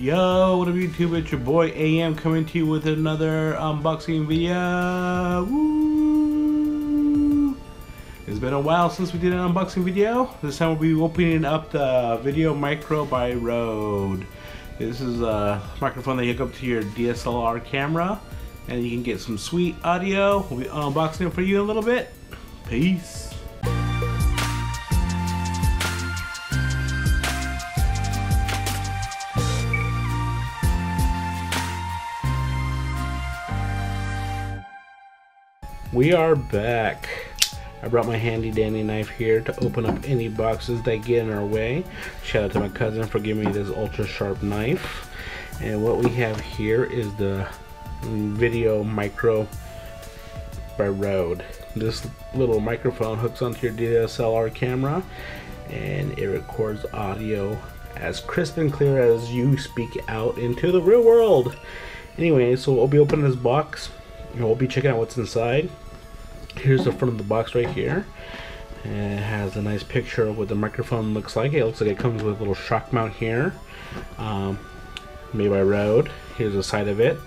Yo, what up YouTube? It's your boy AM coming to you with another unboxing video. Woo! It's been a while since we did an unboxing video. This time we'll be opening up the Video Micro by Rode. This is a microphone that you hook up to your DSLR camera and you can get some sweet audio. We'll be unboxing it for you in a little bit. Peace. We are back. I brought my handy dandy knife here to open up any boxes that get in our way. Shout out to my cousin for giving me this ultra sharp knife. And what we have here is the Video Micro by Rode. This little microphone hooks onto your DSLR camera and it records audio as crisp and clear as you speak out into the real world. Anyway, so we'll be opening this box and we'll be checking out what's inside. Here's the front of the box right here. And it has a nice picture of what the microphone looks like. It looks like it comes with a little shock mount here, made by Rode. Here's the side of it.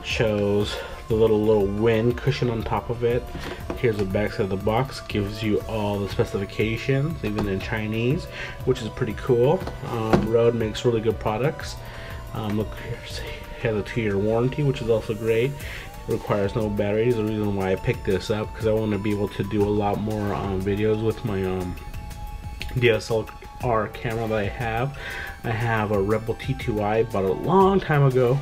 Shows the little wind cushion on top of it. Here's the back side of the box. Gives you all the specifications, even in Chinese, which is pretty cool. Rode makes really good products. Look here, it has a 2-year warranty, which is also great. Requires no batteries. The reason why I picked this up because I want to be able to do a lot more videos with my DSLR camera that I have. I have a Rebel T2i, bought it a long time ago,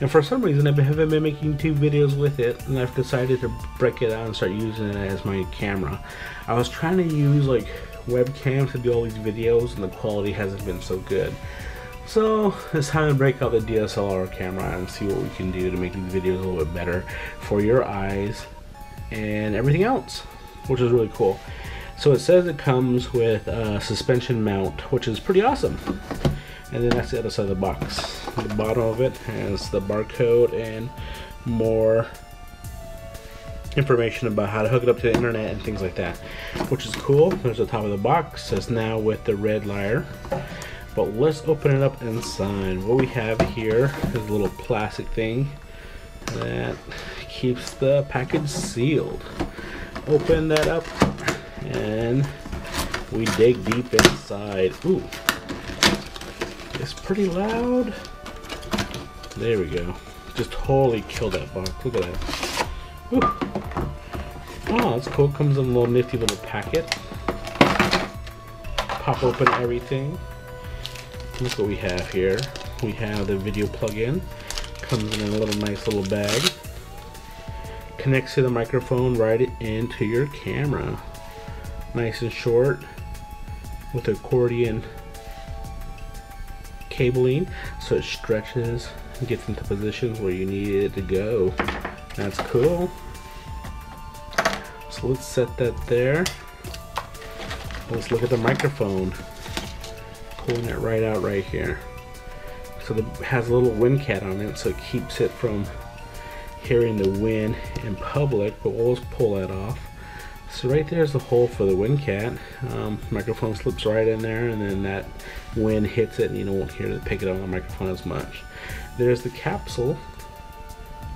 and for some reason I haven't been making YouTube videos with it, and I've decided to break it out and start using it as my camera. I was trying to use like webcams to do all these videos and the quality hasn't been so good. So it's time to break out the DSLR camera and see what we can do to make these videos a little bit better for your eyes and everything else, which is really cool. So it says it comes with a suspension mount, which is pretty awesome. And then that's the other side of the box. The bottom of it has the barcode and more information about how to hook it up to the internet and things like that, which is cool. There's the top of the box, says now with the red lyre. But let's open it up inside. What we have here is a little plastic thing that keeps the package sealed. Open that up and we dig deep inside. Ooh, it's pretty loud. There we go. Just totally killed that box. Look at that. Ooh. Oh, that's cool. Comes in a little nifty little packet. Pop open everything. Look what we have here. We have the video plug-in. Comes in a little nice little bag. Connects to the microphone right into your camera. Nice and short with accordion cabling so it stretches and gets into positions where you need it to go. That's cool. So let's set that there. Let's look at the microphone. Pulling it right out right here. So it has a little wind cat on it so it keeps it from hearing the wind in public, but we'll just pull that off. So right there's the hole for the wind cat. Microphone slips right in there and then that wind hits it and you won't hear it pick it up on the microphone as much. There's the capsule.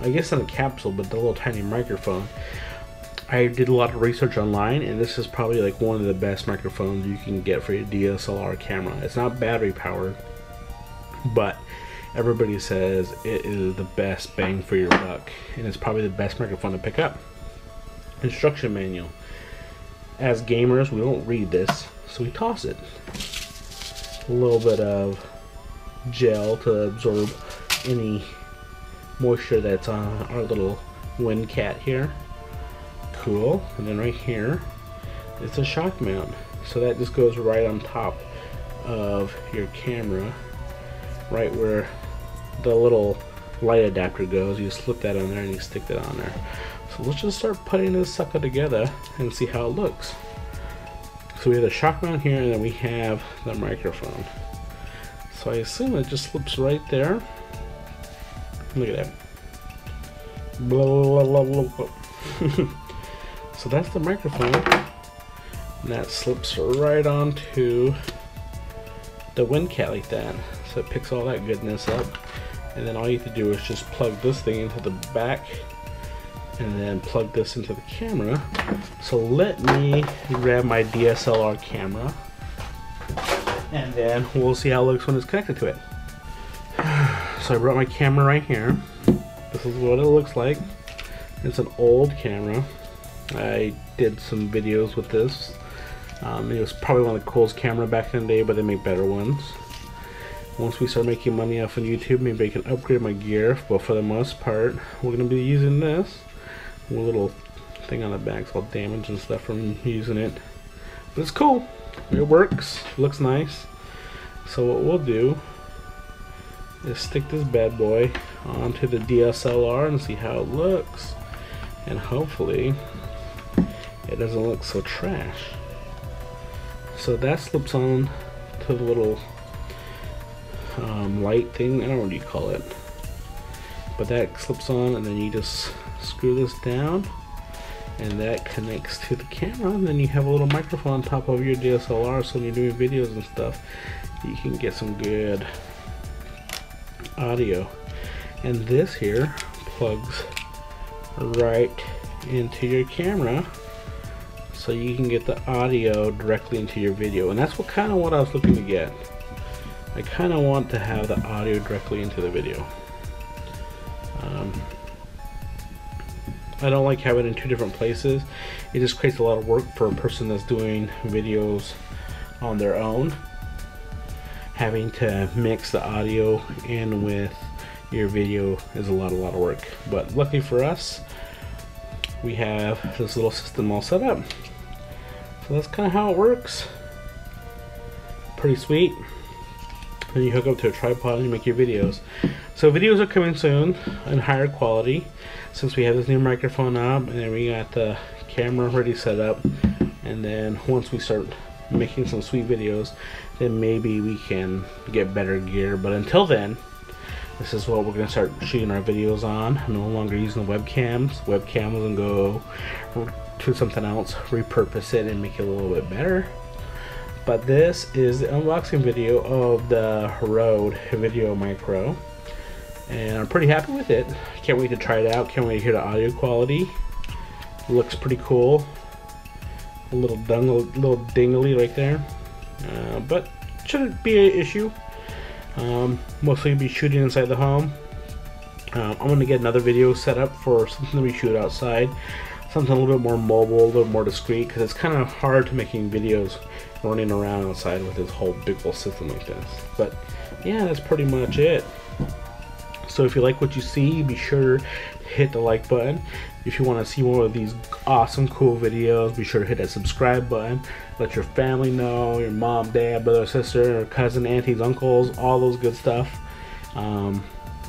I guess not a capsule, but the little tiny microphone. I did a lot of research online and this is probably like one of the best microphones you can get for your DSLR camera. It's not battery powered, but everybody says it is the best bang for your buck and it's probably the best microphone to pick up. Instruction manual. As gamers, we don't read this, so we toss it. A little bit of gel to absorb any moisture that's on our little wind cat here. Cool. And then right here it's a shock mount, so that just goes right on top of your camera, right where the little light adapter goes. You slip that on there and you stick that on there. So let's just start putting this sucker together and see how it looks. So we have the shock mount here and then we have the microphone. So I assume it just slips right there. Look at that. Blah, blah, blah, blah. So that's the microphone. And that slips right onto the wind cat like that. so it picks all that goodness up. And then all you have to do is just plug this thing into the back and then plug this into the camera. So let me grab my DSLR camera and then we'll see how it looks when it's connected to it. So I brought my camera right here. This is what it looks like. It's an old camera. I did some videos with this. It was probably one of the coolest camera back in the day, but they make better ones. Once we start making money off of YouTube, maybe I can upgrade my gear, but for the most part, we're going to be using this. A little thing on the back's all damaged and stuff from using it. But it's cool. It works. Looks nice. So what we'll do is stick this bad boy onto the DSLR and see how it looks. And hopefully it doesn't look so trash. So that slips on to the little light thing. I don't know what you call it, but that slips on, and then you just screw this down and that connects to the camera, and then you have a little microphone on top of your DSLR, so when you're doing videos and stuff you can get some good audio. And this here plugs right into your camera, so you can get the audio directly into your video. And that's what I was looking to get. I kind of want to have the audio directly into the video. I don't like having it in two different places. It just creates a lot of work for a person that's doing videos on their own. Having to mix the audio in with your video is a lot of work. But luckily for us, we have this little system all set up. So that's kind of how it works. Pretty sweet. Then you hook up to a tripod and you make your videos. So videos are coming soon in higher quality, since we have this new microphone up, and then we got the camera already set up. And then once we start making some sweet videos, then maybe we can get better gear. But until then, this is what we're going to start shooting our videos on. No longer using the webcams and go to something else, repurpose it and make it a little bit better. But this is the unboxing video of the Rode Video Micro, and I'm pretty happy with it. Can't wait to try it out. Can't wait to hear the audio quality. Looks pretty cool. A little dingly right there, but shouldn't be an issue. Mostly gonna be shooting inside the home. I'm gonna get another video set up for something we shoot outside, something a little bit more mobile, a little more discreet, because it's kind of hard to making videos running around outside with this whole big old system like this. But yeah, that's pretty much it. So if you like what you see, be sure to hit the like button. If you want to see more of these awesome cool videos, be sure to hit that subscribe button. Let your family know, your mom, dad, brother, sister, cousin, aunties, uncles, all those good stuff.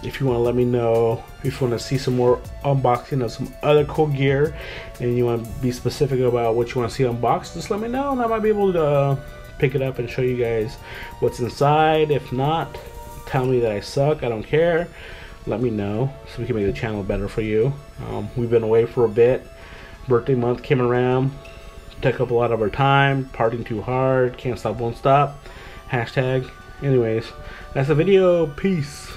If you want to let me know if you want to see some more unboxing of some other cool gear, and you want to be specific about what you want to see unboxed, just let me know and I might be able to pick it up and show you guys what's inside. If not, tell me that I suck. I don't care. Let me know so we can make the channel better for you. We've been away for a bit. Birthday month came around, took up a lot of our time, partying too hard, can't stop, won't stop. Hashtag. Anyways, that's the video. Peace.